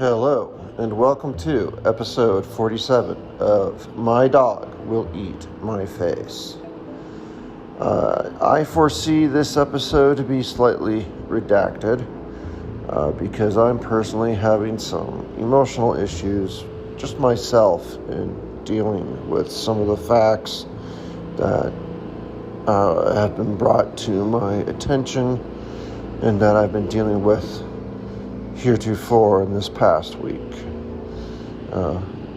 Hello, and welcome to episode 47 of My Dog Will Eat My Face. I foresee this episode to be slightly redacted because I'm personally having some emotional issues just myself in dealing with some of the facts that have been brought to my attention and that I've been dealing with heretofore in this past week.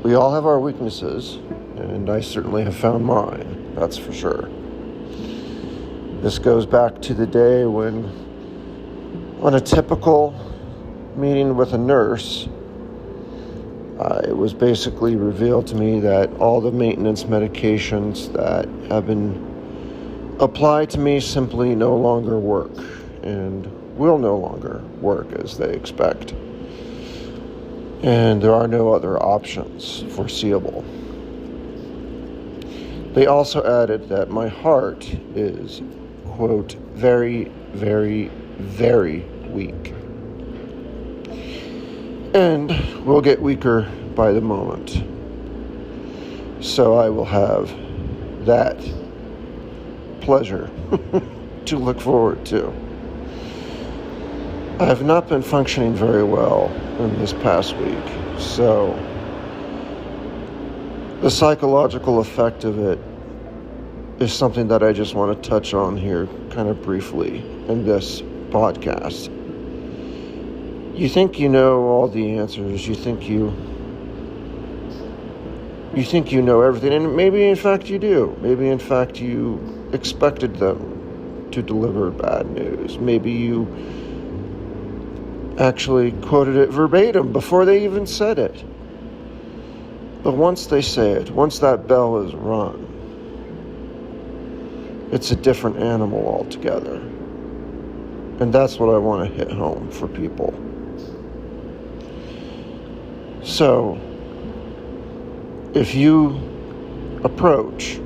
We all have our weaknesses, and I certainly have found mine, that's for sure. This goes back to the day when, on a typical meeting with a nurse, it was basically revealed to me that all the maintenance medications that have been applied to me simply no longer work, and will no longer work as they expect. And there are no other options foreseeable. They also added that my heart is, quote, very, very, very weak. And will get weaker by the moment. So I will have that pleasure to look forward to. I have not been functioning very well in this past week, so the psychological effect of it is something that I just want to touch on here kind of briefly in this podcast. You think you know all the answers, you think you know everything, and maybe in fact you do. Maybe in fact you expected them to deliver bad news. Maybe you actually quoted it verbatim before they even said it. But once they say it, once that bell is rung, it's a different animal altogether. And that's what I want to hit home for people. So, if you approach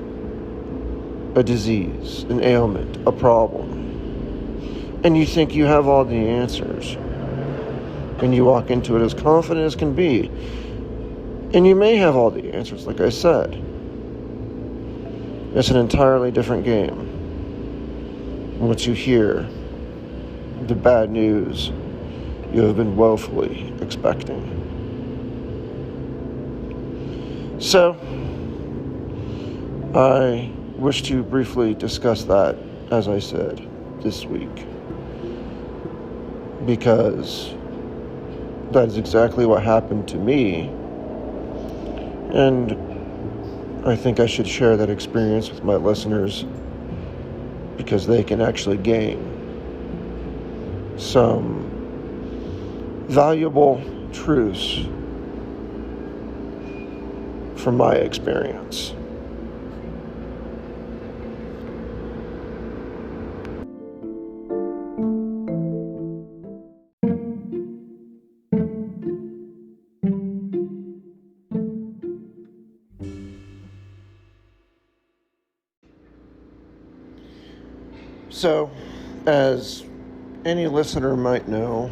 a disease, an ailment, a problem, and you think you have all the answers, and you walk into it as confident as can be, and you may have all the answers, like I said, it's an entirely different game once you hear the bad news you have been woefully expecting. So, I wish to briefly discuss that, as I said, this week, because that is exactly what happened to me, and I think I should share that experience with my listeners because they can actually gain some valuable truths from my experience. So, as any listener might know,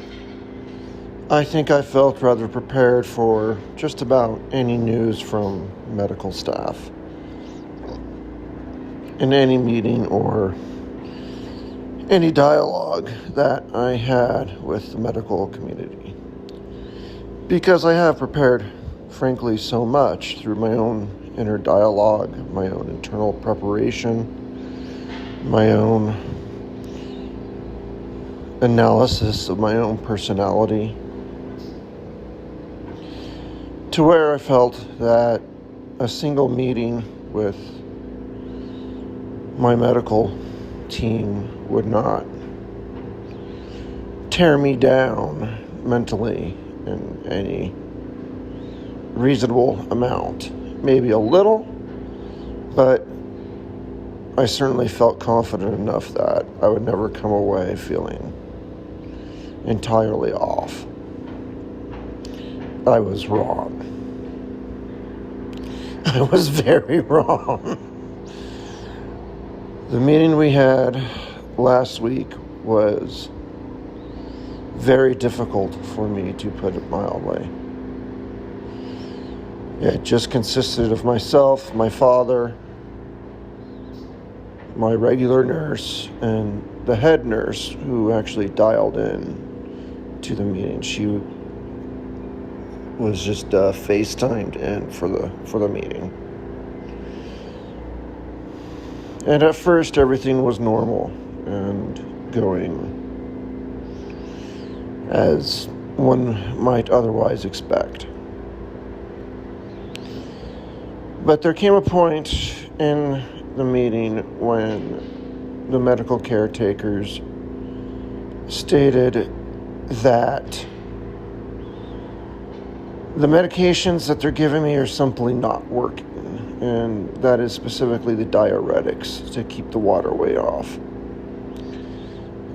I think I felt rather prepared for just about any news from medical staff in any meeting or any dialogue that I had with the medical community. Because I have prepared, frankly, so much through my own inner dialogue, my own internal preparation, my own analysis of my own personality, to where I felt that a single meeting with my medical team would not tear me down mentally in any reasonable amount. Maybe a little, but I certainly felt confident enough that I would never come away feeling entirely off. I was wrong. I was very wrong. The meeting we had last week was very difficult for me, to put it mildly. It just consisted of myself, my father, my regular nurse, and the head nurse who actually dialed in to the meeting. She was just FaceTimed in for the meeting. And at first everything was normal and going as one might otherwise expect. But there came a point in the meeting when the medical caretakers stated that the medications that they're giving me are simply not working, and that is specifically the diuretics to keep the waterway off.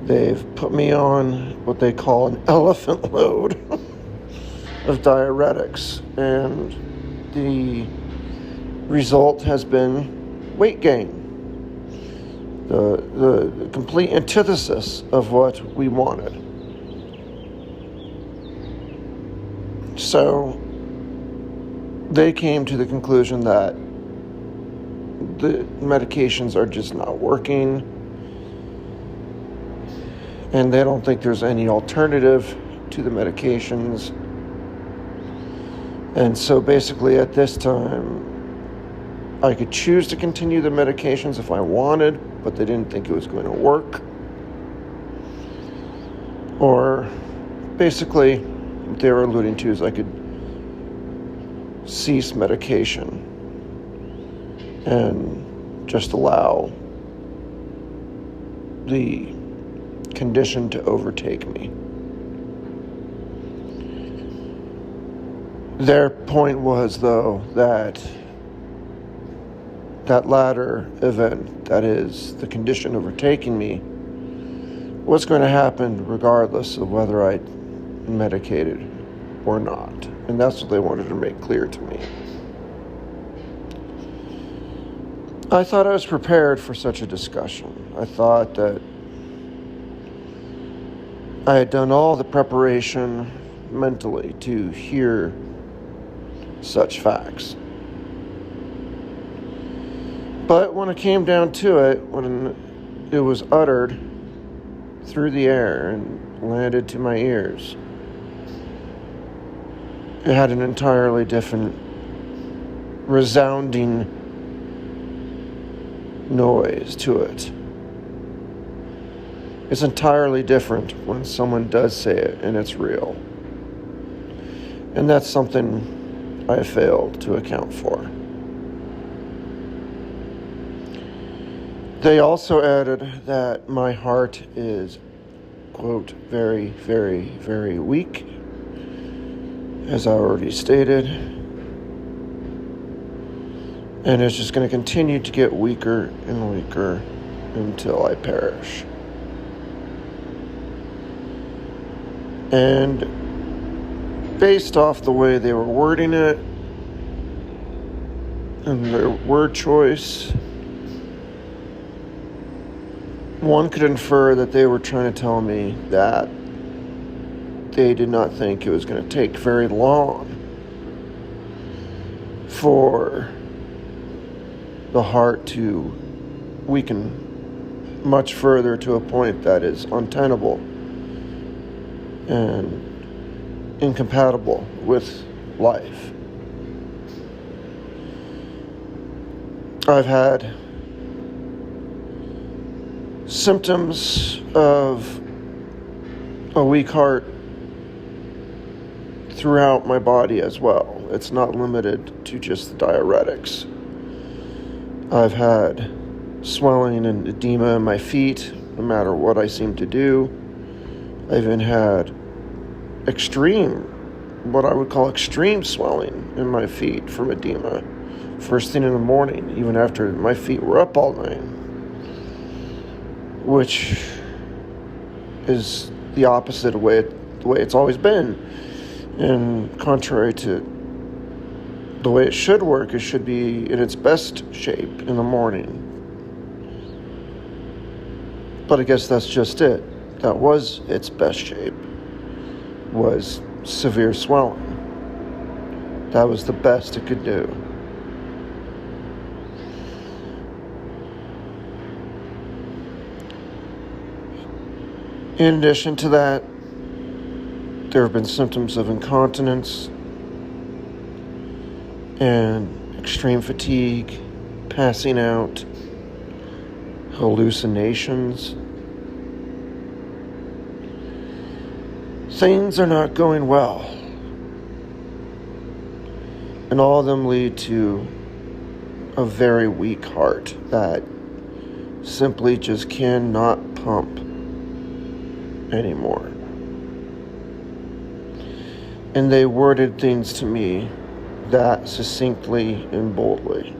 They've put me on what they call an elephant load of diuretics, and the result has been weight gain. The complete antithesis of what we wanted. So they came to the conclusion that the medications are just not working, and they don't think there's any alternative to the medications. And so basically at this time, I could choose to continue the medications if I wanted, but they didn't think it was going to work. Or basically, what they were alluding to is I could cease medication and just allow the condition to overtake me. Their point was, though, that latter event, that is, the condition overtaking me, was going to happen regardless of whether I medicated or not. And that's what they wanted to make clear to me. I thought I was prepared for such a discussion. I thought that I had done all the preparation mentally to hear such facts. But when it came down to it, when it was uttered through the air and landed to my ears, it had an entirely different, resounding noise to it. It's entirely different when someone does say it and it's real. And that's something I failed to account for. They also added that my heart is, quote, very, very, very weak, as I already stated, and it's just going to continue to get weaker and weaker until I perish. And based off the way they were wording it and their word choice, one could infer that they were trying to tell me that they did not think it was going to take very long for the heart to weaken much further to a point that is untenable and incompatible with life. I've had symptoms of a weak heart throughout my body as well. It's not limited to just the diuretics. I've had swelling and edema in my feet, no matter what I seem to do. I've even had what I would call extreme swelling in my feet from edema. First thing in the morning, even after my feet were up all night. Which is the opposite of the way it's always been. And contrary to the way it should work, it should be in its best shape in the morning. But I guess that's just it. That was its best shape. was severe swelling. That was the best it could do. In addition to that, there have been symptoms of incontinence and extreme fatigue, passing out, hallucinations. Things are not going well. And all of them lead to a very weak heart that simply just cannot pump anymore. And they worded things to me that succinctly and boldly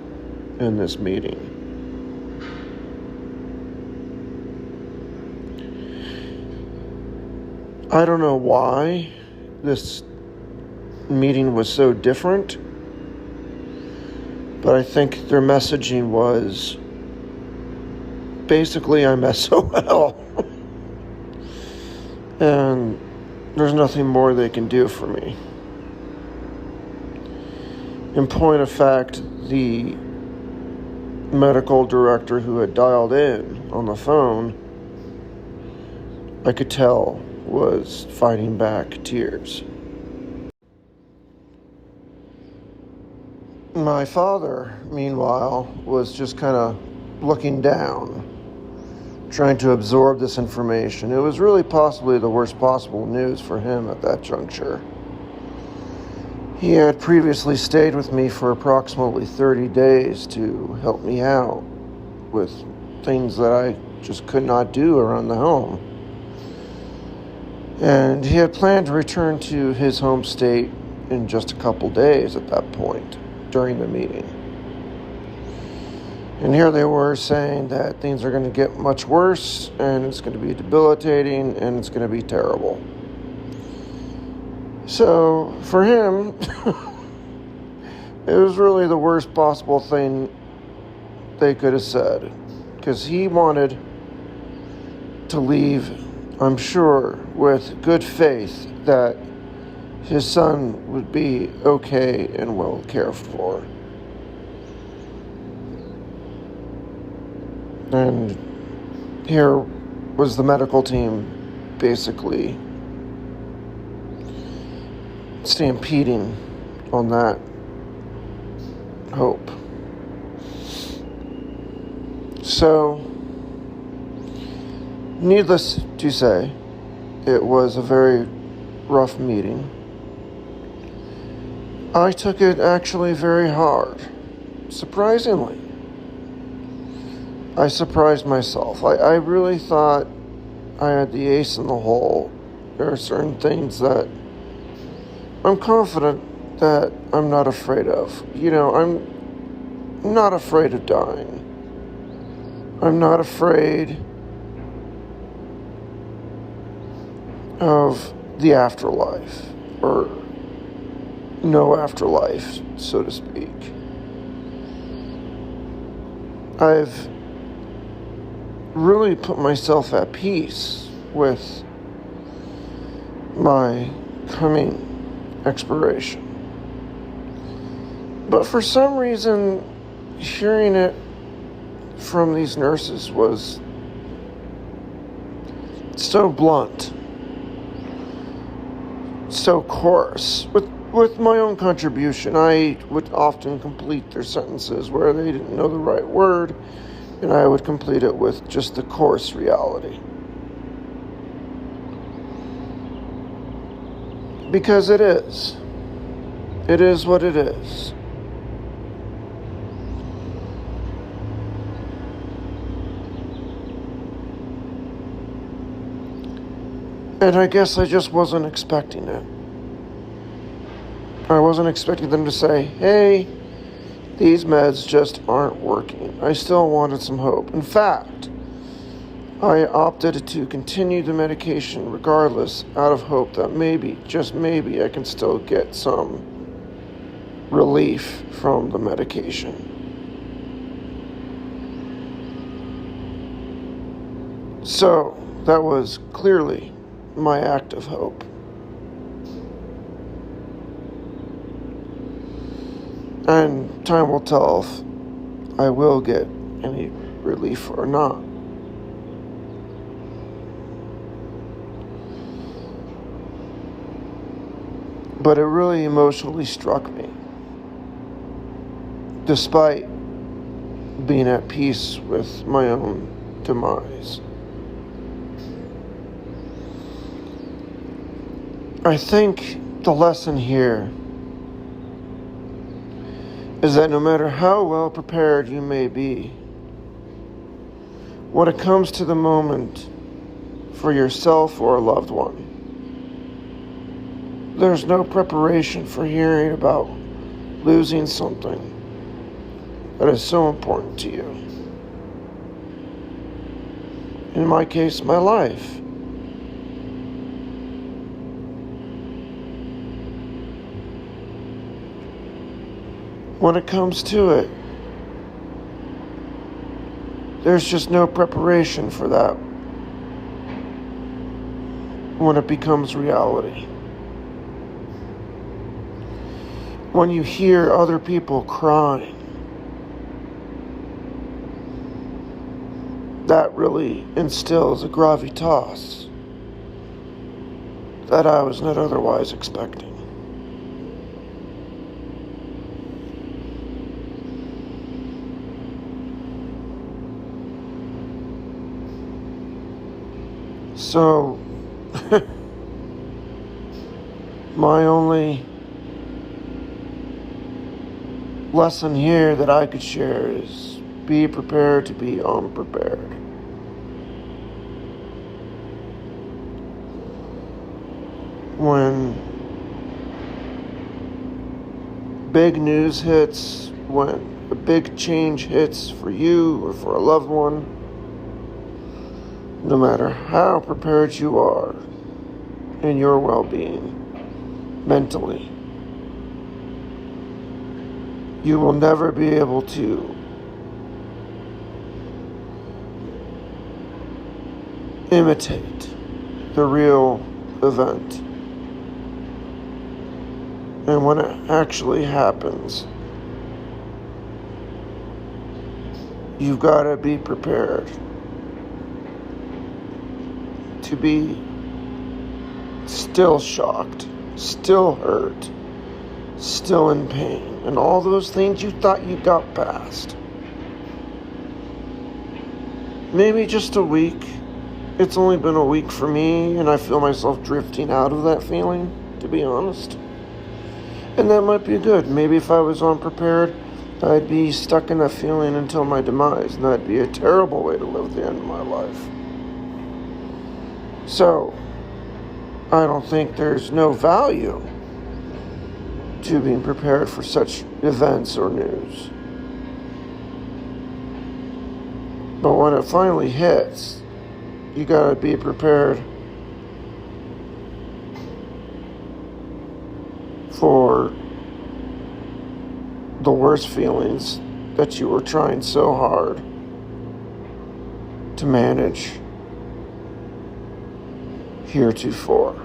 in this meeting. I don't know why this meeting was so different, but I think their messaging was basically, I'm SOL. And there's nothing more they can do for me. In point of fact, the medical director who had dialed in on the phone, I could tell, was fighting back tears. My father, meanwhile, was just kind of looking down, trying to absorb this information. It was really possibly the worst possible news for him at that juncture. He had previously stayed with me for approximately 30 days to help me out with things that I just could not do around the home. And he had planned to return to his home state in just a couple days at that point during the meeting. And here they were saying that things are going to get much worse, and it's going to be debilitating, and it's going to be terrible. So, for him, it was really the worst possible thing they could have said. Because he wanted to leave, I'm sure, with good faith that his son would be okay and well cared for. And here was the medical team basically stampeding on that hope. So, needless to say, it was a very rough meeting. I took it actually very hard, surprisingly. I surprised myself. I really thought I had the ace in the hole. There are certain things that I'm confident that I'm not afraid of. I'm not afraid of dying. I'm not afraid of the afterlife, or no afterlife, so to speak. I've really put myself at peace with my coming expiration. But for some reason, hearing it from these nurses was so blunt, so coarse. With my own contribution, I would often complete their sentences where they didn't know the right word, and I would complete it with just the coarse reality. Because it is. It is what it is. And I guess I just wasn't expecting it. I wasn't expecting them to say, hey, these meds just aren't working. I still wanted some hope. In fact, I opted to continue the medication regardless, out of hope that maybe, just maybe, I can still get some relief from the medication. So, that was clearly my act of hope. And time will tell if I will get any relief or not. But it really emotionally struck me. Despite being at peace with my own demise. I think the lesson here is that no matter how well prepared you may be, when it comes to the moment for yourself or a loved one, there's no preparation for hearing about losing something that is so important to you. In my case, my life. When it comes to it, there's just no preparation for that when it becomes reality. When you hear other people crying, that really instills a gravitas that I was not otherwise expecting. So, my only lesson here that I could share is be prepared to be unprepared. When big news hits, when a big change hits for you or for a loved one, no matter how prepared you are in your well-being mentally, you will never be able to imitate the real event. And when it actually happens, you've got to be prepared to be still shocked, still hurt, still in pain, and all those things you thought you got past. Maybe just a week. It's only been a week for me, and I feel myself drifting out of that feeling, to be honest. And that might be good. Maybe if I was unprepared, I'd be stuck in that feeling until my demise, and that'd be a terrible way to live the end of my life. So, I don't think there's no value to being prepared for such events or news. But when it finally hits, you gotta be prepared for the worst feelings that you were trying so hard to manage heretofore.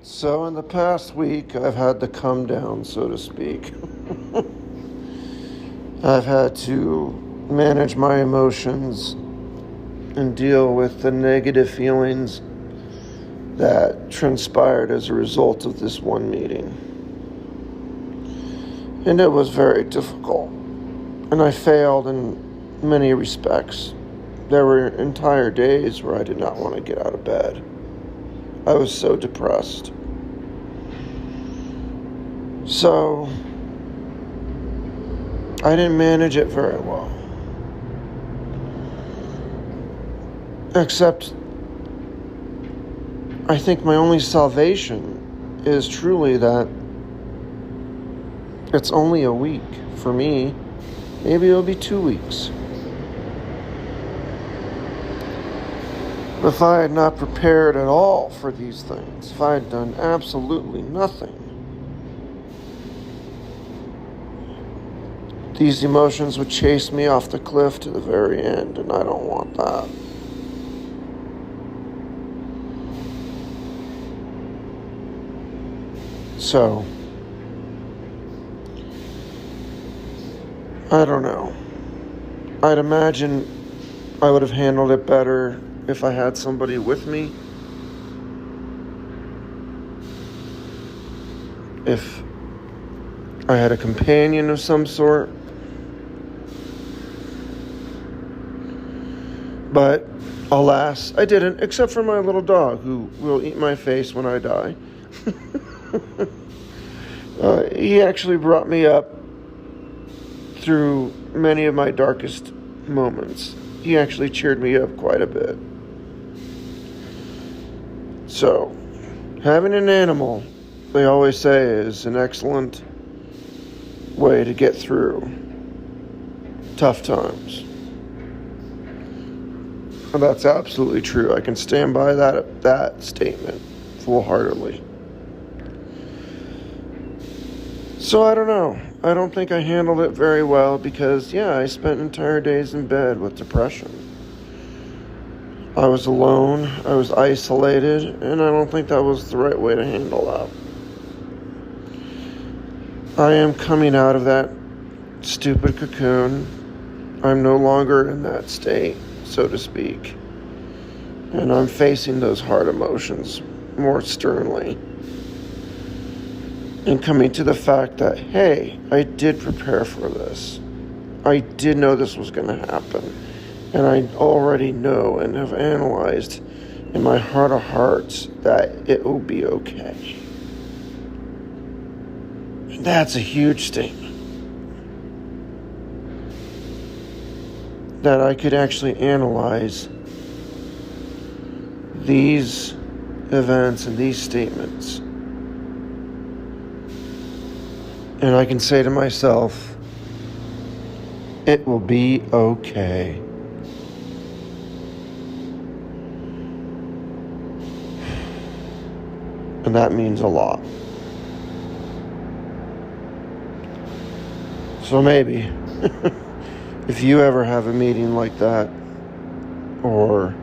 So in the past week, I've had to come down, so to speak. I've had to manage my emotions and deal with the negative feelings that transpired as a result of this one meeting. And it was very difficult. And I failed in many respects. There were entire days where I did not want to get out of bed. I was so depressed. So, I didn't manage it very well. Except, I think my only salvation is truly that it's only a week for me. Maybe it'll be 2 weeks. If I had not prepared at all for these things, if I had done absolutely nothing, these emotions would chase me off the cliff to the very end, and I don't want that. So, I don't know. I'd imagine I would have handled it better if I had somebody with me. If I had a companion of some sort. But alas, I didn't, except for my little dog, who will eat my face when I die. He actually brought me up through many of my darkest moments. He actually cheered me up quite a bit. So, having an animal, they always say, is an excellent way to get through tough times. And that's absolutely true. I can stand by that statement full-heartedly. So I don't know. I don't think I handled it very well because, I spent entire days in bed with depression. I was alone, I was isolated, and I don't think that was the right way to handle that. I am coming out of that stupid cocoon. I'm no longer in that state, so to speak. And I'm facing those hard emotions more sternly. And coming to the fact that, hey, I did prepare for this. I did know this was going to happen. And I already know and have analyzed in my heart of hearts that it will be okay. And that's a huge statement. That I could actually analyze these events and these statements. And I can say to myself, it will be okay. And that means a lot. So maybe, if you ever have a meeting like that, or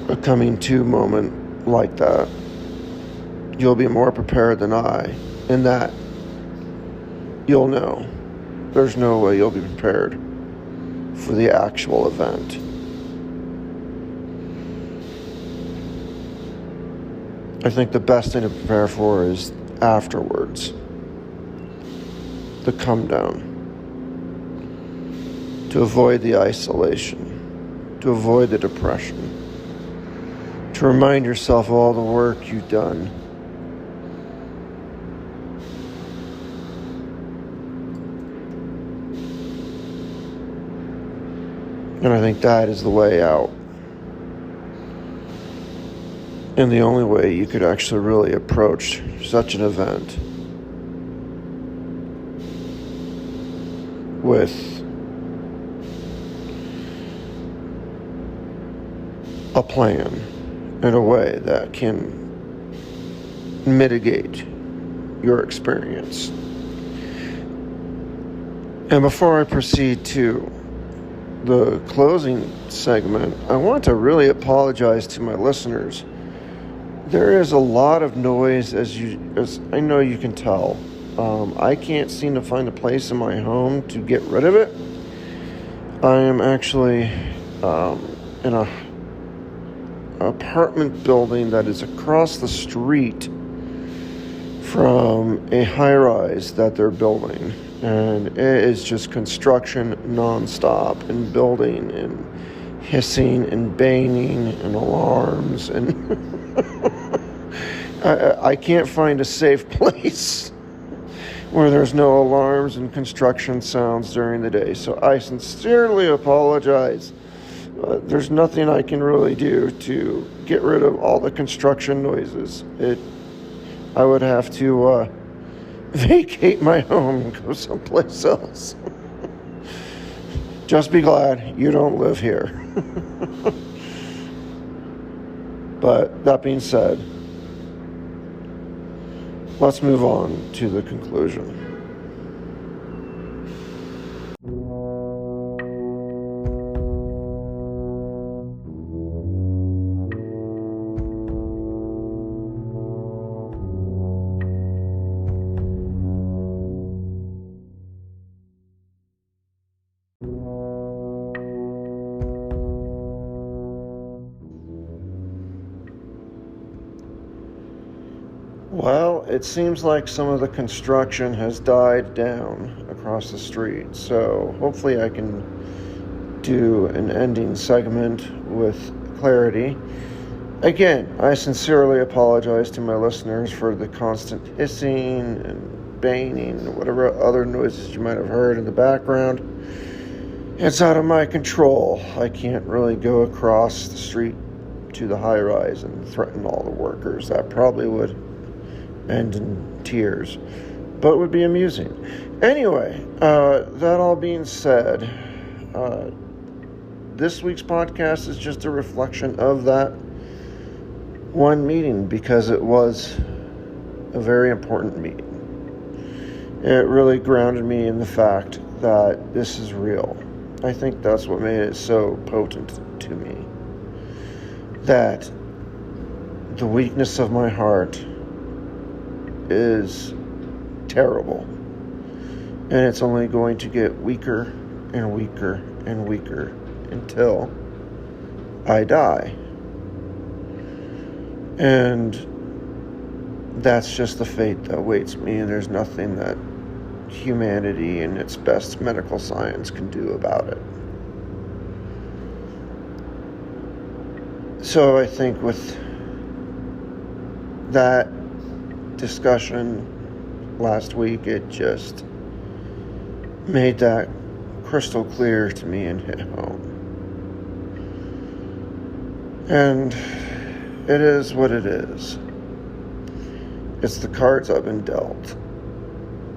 a coming to moment like that, you'll be more prepared than I, in that you'll know. There's no way you'll be prepared for the actual event. I think the best thing to prepare for is afterwards. The come down. To avoid the isolation. To avoid the depression. To remind yourself of all the work you've done. And I think that is the way out. And the only way you could actually really approach such an event with a plan in a way that can mitigate your experience. And before I proceed to the closing segment, I want to really apologize to my listeners. There is a lot of noise, as I know you can tell. I can't seem to find a place in my home to get rid of it. I am actually in a apartment building that is across the street from a high-rise that they're building. And it is just construction nonstop, and building and hissing and banging and alarms, and I can't find a safe place where there's no alarms and construction sounds during the day. So I sincerely apologize. There's nothing I can really do to get rid of all the construction noises. I would have to vacate my home and go someplace else. Just be glad you don't live here. But that being said, let's move on to the conclusion. it seems like some of the construction has died down across the street. So hopefully I can do an ending segment with clarity. Again, I sincerely apologize to my listeners for the constant hissing and banging and whatever other noises you might have heard in the background. It's out of my control. I can't really go across the street to the high rise and threaten all the workers. That probably would end in tears, but would be amusing. Anyway, that all being said, this week's podcast is just a reflection of that one meeting, because it was a very important meeting. It really grounded me in the fact that this is real. I think that's what made it so potent to me. That the weakness of my heart is terrible. And it's only going to get weaker and weaker and weaker until I die. And that's just the fate that awaits me, and there's nothing that humanity and its best medical science can do about it. So I think with that discussion last week, it just made that crystal clear to me and hit home. And it is what it is. It's the cards I've been dealt.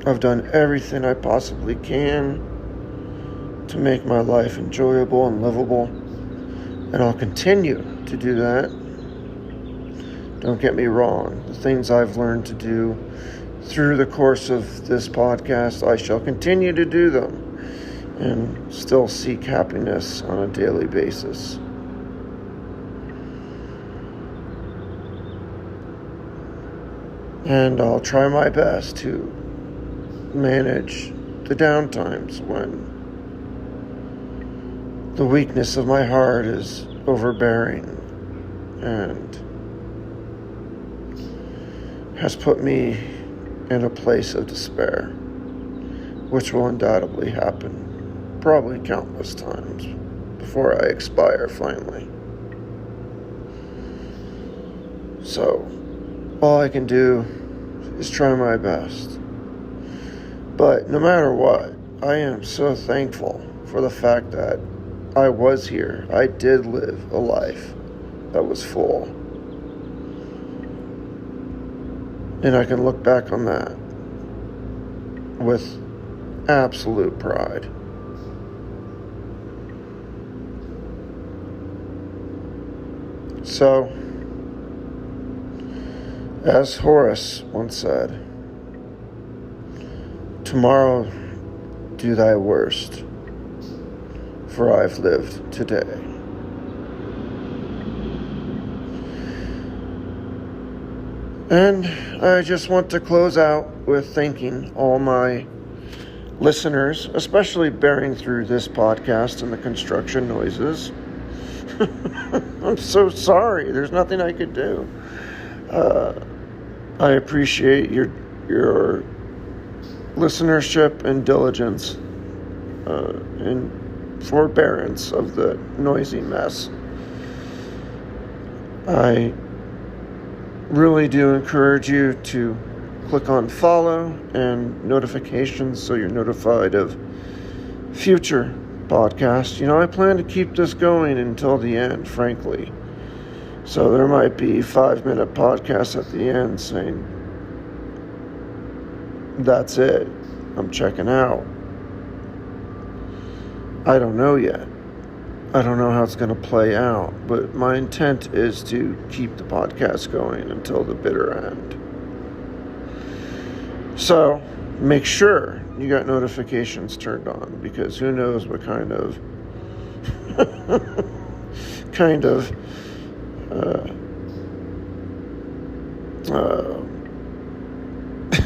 I've done everything I possibly can to make my life enjoyable and livable, and I'll continue to do that. Don't get me wrong. The things I've learned to do through the course of this podcast, I shall continue to do them and still seek happiness on a daily basis. And I'll try my best to manage the downtimes when the weakness of my heart is overbearing and has put me in a place of despair, which will undoubtedly happen probably countless times before I expire finally. So all I can do is try my best. But no matter what, I am so thankful for the fact that I was here. I did live a life that was full. And I can look back on that with absolute pride. So, as Horace once said, tomorrow do thy worst, for I've lived today. And I just want to close out with thanking all my listeners, especially bearing through this podcast and the construction noises. I'm so sorry. There's nothing I could do. I appreciate your listenership and diligence and forbearance of the noisy mess. I really do encourage you to click on follow and notifications so you're notified of future podcasts. You know, I plan to keep this going until the end, frankly. So there might be 5-minute podcasts at the end saying, that's it, I'm checking out. I don't know yet. I don't know how it's going to play out, but my intent is to keep the podcast going until the bitter end. So make sure you got notifications turned on, because who knows what kind of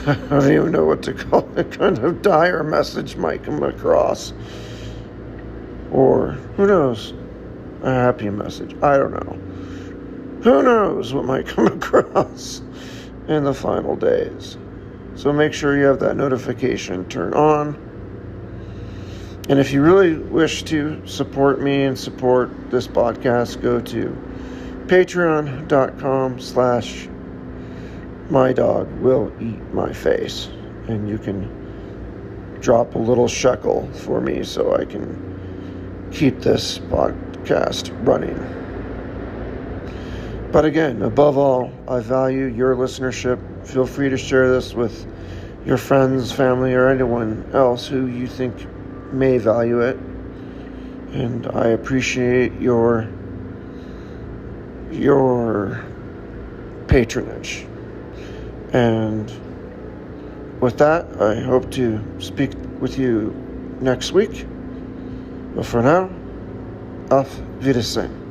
I don't even know what to call it, kind of dire message might come across. Or, who knows, a happy message. I don't know. Who knows what might come across. in the final days. So make sure you have that notification turned on. And if you really wish to support me and support this podcast, go to patreon.com/mydogwilleeatmyface. And you can drop a little shekel for me so I can keep this podcast running. But again, above all, I value your listenership. Feel free to share this with your friends, family, or anyone else who you think may value it. And I appreciate your patronage. And with that, I hope to speak with you next week. But for now, auf Wiedersehen.